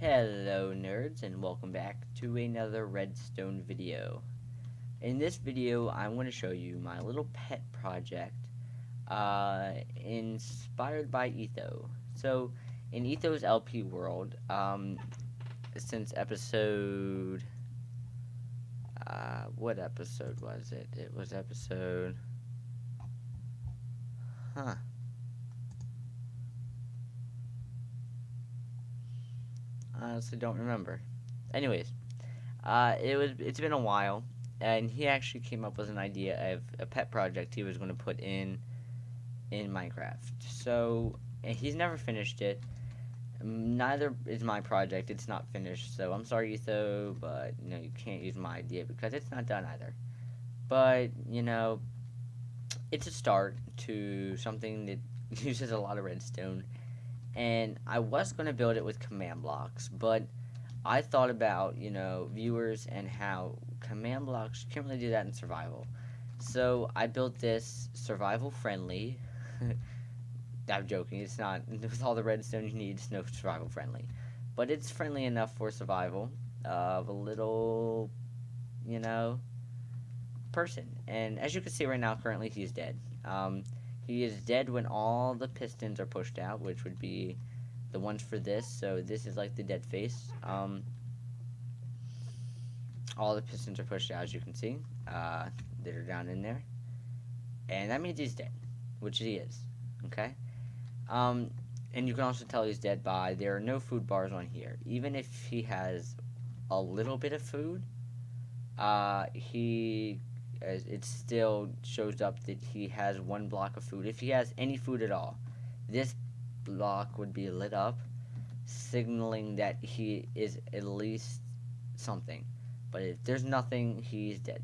Hello nerds, and welcome back to another Redstone video. In this video I'm going to show you my little pet project inspired by Etho. So in Etho's LP world, since episode what episode was it? It was episode honestly don't remember. Anyways, it's been a while, and he actually came up with an idea of a pet project he was going to put in Minecraft. So and he's never finished it. Neither is my project. It's not finished. So I'm sorry, Etho, but you can't use my idea because it's not done either. But it's a start to something that uses a lot of redstone. And I was going to build it with command blocks, but I thought about, viewers and how command blocks, you can't really do that in survival. So I built this survival friendly. I'm joking, it's not. With all the redstone you need, it's no survival friendly. But it's friendly enough for survival of a little, you know, person. And as you can see right now, currently he's dead. He is dead when all the pistons are pushed out, which would be the ones for this. So this is like the dead face. All the pistons are pushed out, as you can see. They're down in there. And that means he's dead, which he is. Okay? And you can also tell he's dead by there are no food bars on here. Even if he has a little bit of food, it still shows up that he has one block of food. If he has any food at all, this block would be lit up, signaling that he is at least something. But if there's nothing, he's dead.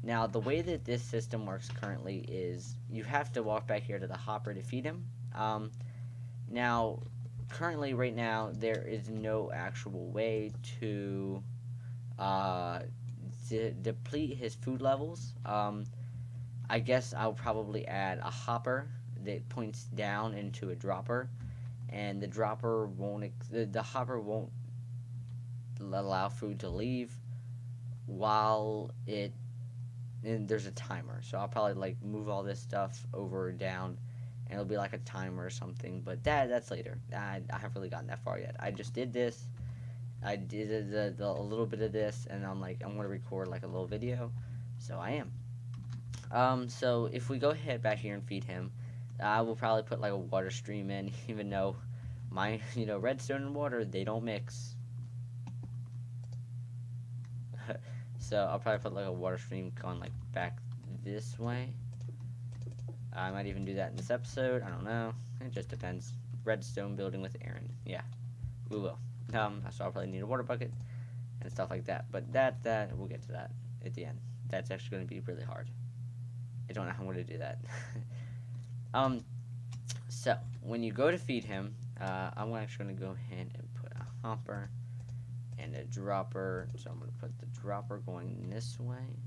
Now, the way that this system works currently is you have to walk back here to the hopper to feed him. Now, currently, right now, there is no actual way to deplete his food levels. I guess I'll probably add a hopper that points down into a dropper, and the dropper won't, the hopper won't allow food to leave while and there's a timer. So I'll probably move all this stuff over or down, and it'll be like a timer or something. But that's later. I haven't really gotten that far yet. I just did this. I did a little bit of this, and I'm going to record like a little video. So I am. So if we go ahead back here and feed him, I will probably put like a water stream in, even though my redstone and water, they don't mix. So I'll probably put like a water stream going like back this way. I might even do that in this episode. I don't know. It just depends. Redstone building with Aaron. Yeah, we will. So I'll probably need a water bucket and stuff like that. But that we'll get to that at the end. That's actually going to be really hard. I don't know how I'm going to do that. So when you go to feed him, I'm actually going to go ahead and put a hopper and a dropper. So I'm going to put the dropper going this way.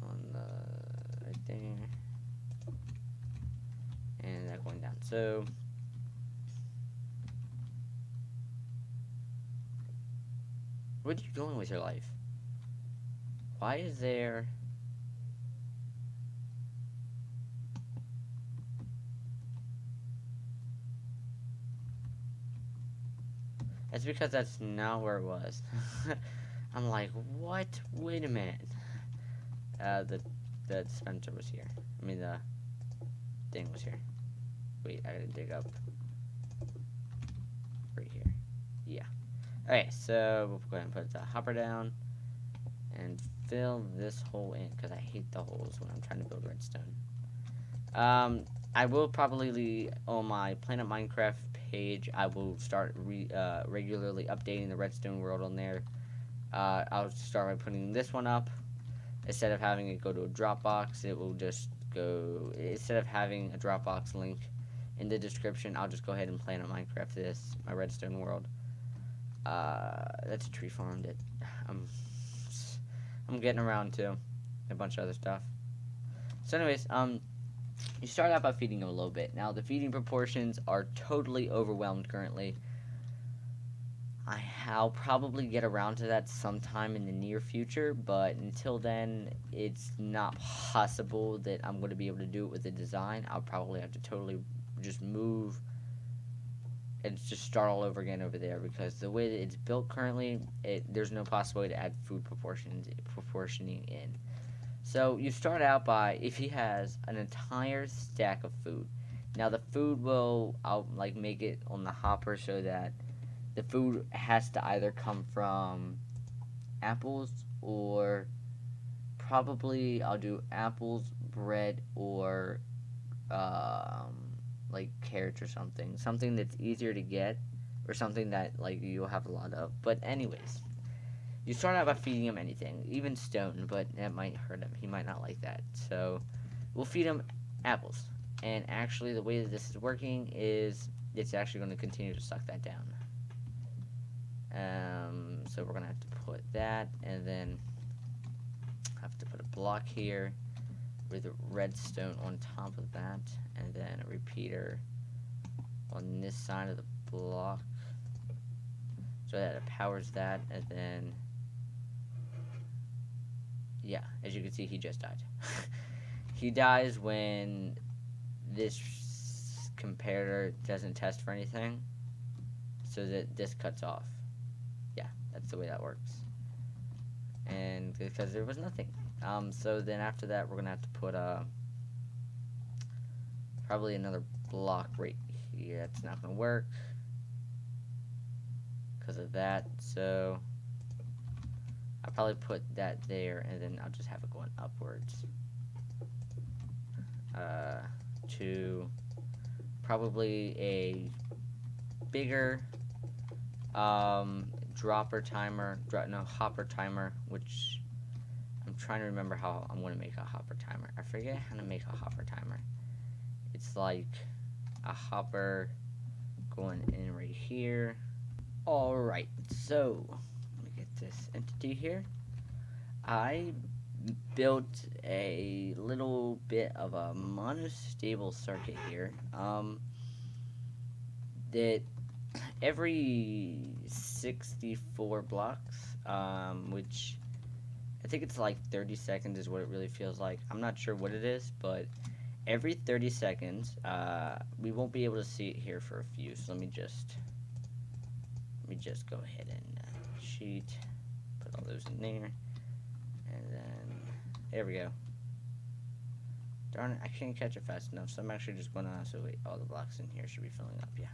On the right there. And that going down. So what are you doing with your life? Why is there It's because that's not where it was. I'm like, what? Wait a minute. The dispenser was here. I mean, the thing was here. Wait, I gotta dig up. Right here. Yeah. Okay, so we'll go ahead and put the hopper down and fill this hole in, because I hate the holes when I'm trying to build redstone. I will probably, on my Planet Minecraft page, I will start regularly updating the redstone world on there. I'll start by putting this one up. Instead of having it go to a Dropbox, it will just go, instead of having a Dropbox link in the description, I'll just go ahead and Planet Minecraft this, my redstone world. That's a tree farm that I'm getting around to, a bunch of other stuff. So anyways, You start out by feeding him a little bit. Now, the feeding proportions are totally overwhelmed currently. I'll probably get around to that sometime in the near future, but until then, it's not possible that I'm going to be able to do it with the design. I'll probably have to totally just move and just start all over again over there, because the way that it's built currently, there's no possible way to add food proportioning in. So you start out by, if he has an entire stack of food. Now the food I'll like make it on the hopper so that the food has to either come from apples, or probably I'll do apples, bread, or like carrots or something that's easier to get, or something that like you'll have a lot of. But anyways, you start out by feeding him anything, even stone, but that might hurt him. He might not like that. So we'll feed him apples. And actually, the way that this is working is it's actually going to continue to suck that down. So we're going to have to put that, and then have to put a block here with a redstone on top of that, and then a repeater on this side of the block so that it powers that, and then yeah, as you can see, he just died. He dies when this comparator doesn't test for anything, so that this cuts off. Yeah, that's the way that works. And because there was nothing. So then after that, we're gonna have to put probably another block right here. It's not gonna work because of that. So I'll probably put that there, and then I'll just have it going upwards to probably a bigger hopper timer, which I'm trying to remember how I'm going to make a hopper timer. I forget how to make a hopper timer. It's like a hopper going in right here. Alright, so let me get this entity here. I built a little bit of a monostable circuit here that every 64 blocks, which I think it's like 30 seconds is what it really feels like. I'm not sure what it is, but every 30 seconds, we won't be able to see it here for a few, so let me just go ahead and cheat, put all those in there, and then there we go. Darn it, I can't catch it fast enough, so I'm actually just gonna, so wait, all the blocks in here should be filling up, yeah.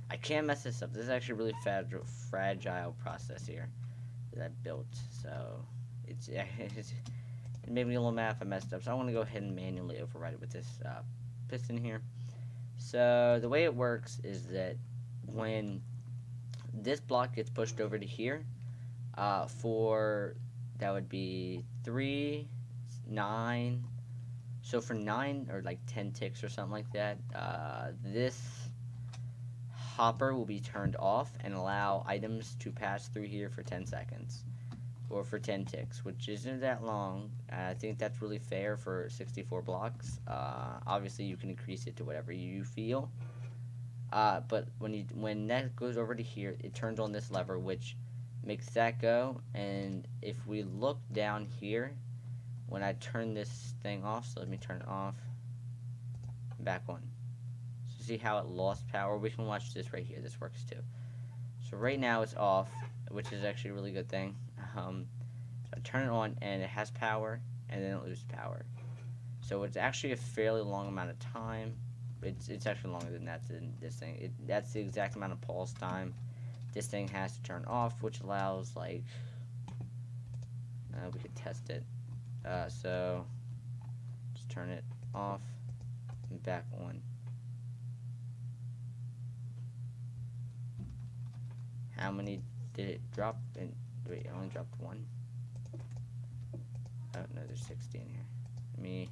I can't mess this up. This is actually a really fragile process here that I built, so it made me a little mad if I messed up, so I want to go ahead and manually override it with this piston here. So the way it works is that when this block gets pushed over to here, that would be 3, 9. So for 9 or like 10 ticks or something like that, this hopper will be turned off and allow items to pass through here for 10 seconds. Or for 10 ticks, which isn't that long. I think that's really fair for 64 blocks. Obviously, you can increase it to whatever you feel. But when that goes over to here, it turns on this lever, which makes that go. And if we look down here, when I turn this thing off, so let me turn it off, back on. So see how it lost power? We can watch this right here. This works too. So right now it's off, which is actually a really good thing. So I turn it on, and it has power, and then it loses power. So it's actually a fairly long amount of time. It's actually longer than that in this thing. That's the exact amount of pulse time this thing has to turn off, which allows, like, we could test it. So just turn it off and back on. How many did it drop? And wait, it only dropped 1. Oh no, there's 60 in here.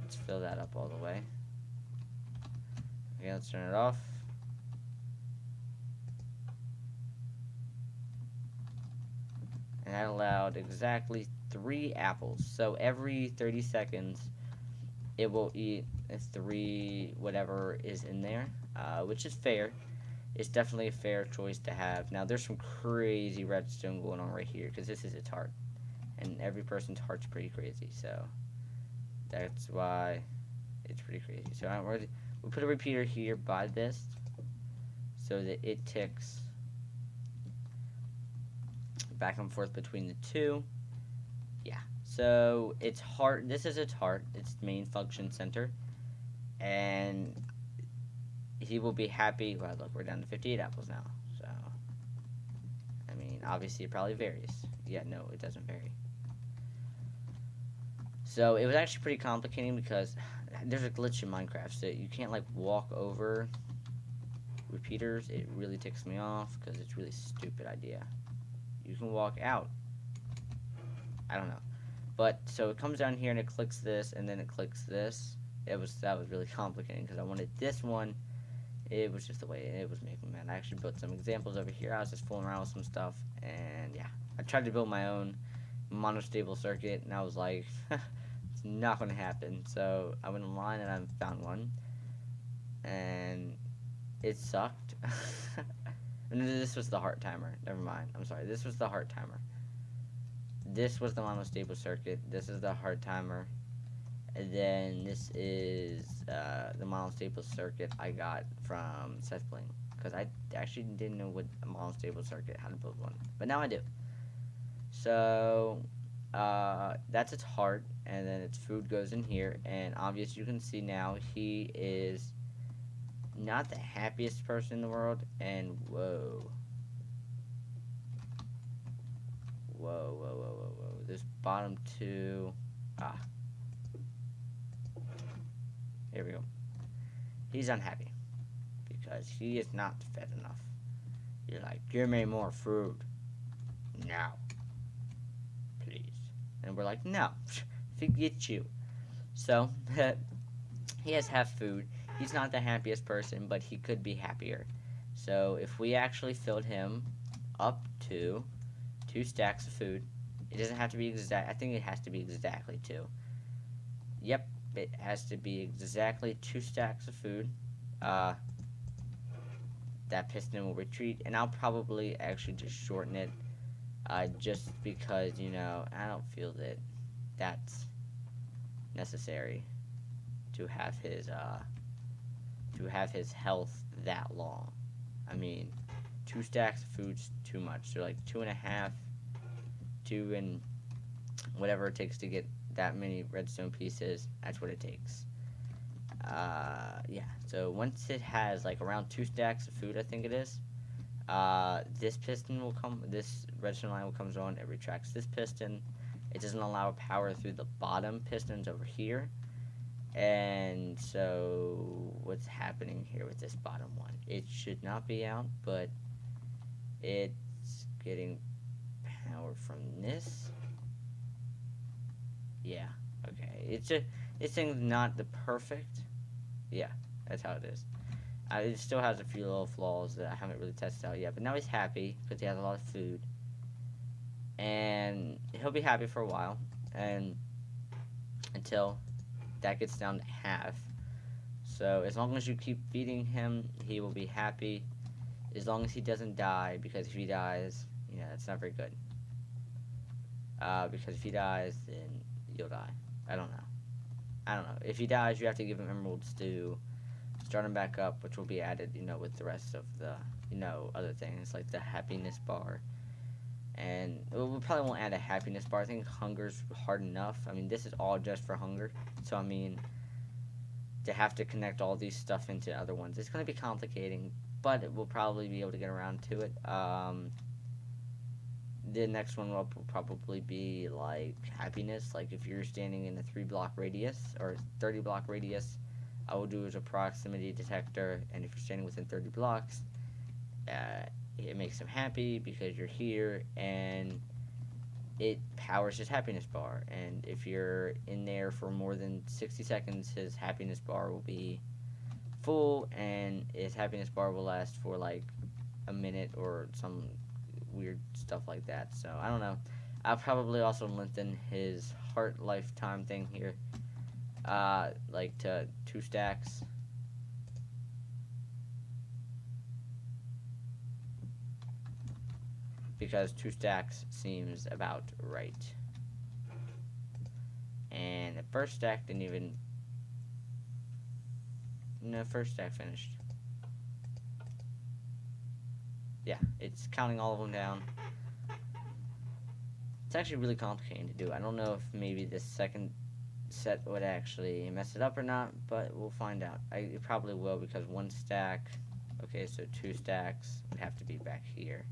Let's fill that up all the way. Okay, let's turn it off. And that allowed exactly 3 apples. So every 30 seconds, it will eat 3 whatever is in there, which is fair. It's definitely a fair choice to have. Now, there's some crazy redstone going on right here because this is its heart, and every person's heart's pretty crazy. So that's why it's pretty crazy. So we'll put a repeater here by this so that it ticks back and forth between the two. Yeah. So its heart. This is its heart. Its main function center, and he will be happy. Well, look, we're down to 58 apples now. So, I mean, obviously it probably varies. Yeah, no, it doesn't vary. So it was actually pretty complicating because there's a glitch in Minecraft, so you can't like walk over repeaters. It really ticks me off because it's a really stupid idea. You can walk out. I don't know. But so it comes down here and it clicks this, and then it clicks this. That was really complicating because I wanted this one. It was just the way it was making me mad. I actually built some examples over here. I was just fooling around with some stuff, and yeah, I tried to build my own monostable circuit, and I was like, it's not going to happen. So I went online and I found one, and it sucked. And this was the heart timer. Never mind. I'm sorry. This was the heart timer. This was the monostable circuit. This is the heart timer. And then this is the monostable circuit I got from Seth Bling. Because I actually didn't know what a monostable circuit, how to build one. But now I do. So that's its heart. And then its food goes in here. And obviously you can see now he is not the happiest person in the world. And whoa. Whoa. This bottom two. Here we go. He's unhappy because he is not fed enough. You're like, give me more food. Now. Please. And we're like, no. Forget you. So, he has half food. He's not the happiest person, but he could be happier. So, if we actually filled him up to 2 stacks of food, it doesn't have to be exact. I think it has to be exactly 2. Yep. It has to be exactly 2 stacks of food. That piston will retreat, and I'll probably actually just shorten it, just because, you know, I don't feel that that's necessary to have his health that long. I mean, 2 stacks of food's too much. So like 2.5, 2 and whatever it takes to get that many redstone pieces, that's what it takes. Yeah, so once it has like around 2 stacks of food, I think it is, this piston will come, this redstone line will come on, it retracts this piston. It doesn't allow power through the bottom pistons over here. And so what's happening here with this bottom one? It should not be out, but it's getting power from this. Yeah, okay. This thing's not the perfect. Yeah, that's how it is. It still has a few little flaws that I haven't really tested out yet, but now he's happy because he has a lot of food. And he'll be happy for a while, and until that gets down to half. So as long as you keep feeding him, he will be happy. As long as he doesn't die, because if he dies, you know, that's not very good. Because if he dies, then you'll die. I don't know. If he dies, you have to give him emeralds to start him back up, which will be added, you know, with the rest of the, you know, other things like the happiness bar. And we probably won't add a happiness bar. I think hunger's hard enough. I mean, this is all just for hunger. So, I mean, to have to connect all these stuff into other ones, it's going to be complicating, but we'll probably be able to get around to it. The next one will probably be like happiness. Like if you're standing in a 3-block radius or 30-block radius, I will do as a proximity detector. And if you're standing within 30 blocks, it makes him happy because you're here, and it powers his happiness bar. And if you're in there for more than 60 seconds, his happiness bar will be full, and his happiness bar will last for like a minute or some weird stuff like that. So I don't know. I'll probably also lengthen his heart lifetime thing here. like to 2 stacks. Because 2 stacks seems about right. And the first stack didn't even... No, first stack finished. Yeah, it's counting all of them down. It's actually really complicated to do. I don't know if maybe this second set would actually mess it up or not, but we'll find out. It probably will, because 1 stack... Okay, so 2 stacks would have to be back here.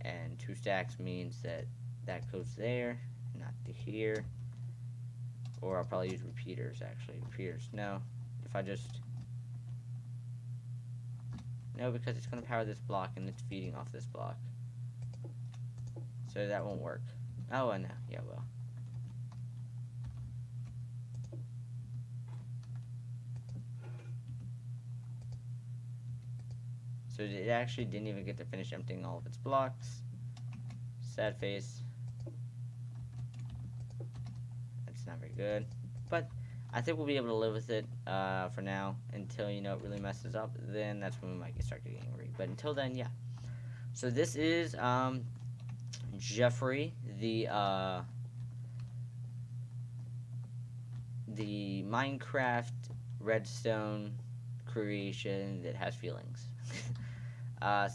And 2 stacks means that that goes there, not to here. Or I'll probably use repeaters, actually. Repeaters, no. If I just... No, because it's going to power this block, and it's feeding off this block. So that won't work. Oh, no. Yeah, it will. So it actually didn't even get to finish emptying all of its blocks. Sad face. That's not very good. But I think we'll be able to live with it for now until, you know, it really messes up. Then that's when we might start getting angry. But until then, yeah. So this is Jeffrey, the Minecraft Redstone creation that has feelings.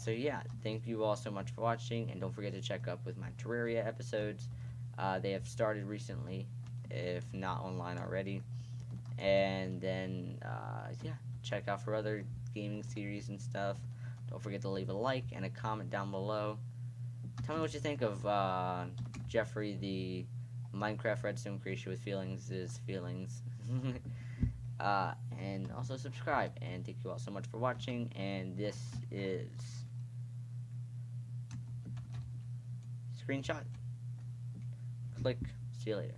So yeah, thank you all so much for watching, and don't forget to check up with my Terraria episodes. They have started recently, if not online already. And then, yeah, check out for other gaming series and stuff. Don't forget to leave a like and a comment down below. Tell me what you think of Jeffrey, the Minecraft Redstone creation with feelings is feelings. And also subscribe, and thank you all so much for watching, and this is screenshot. Click. See you later.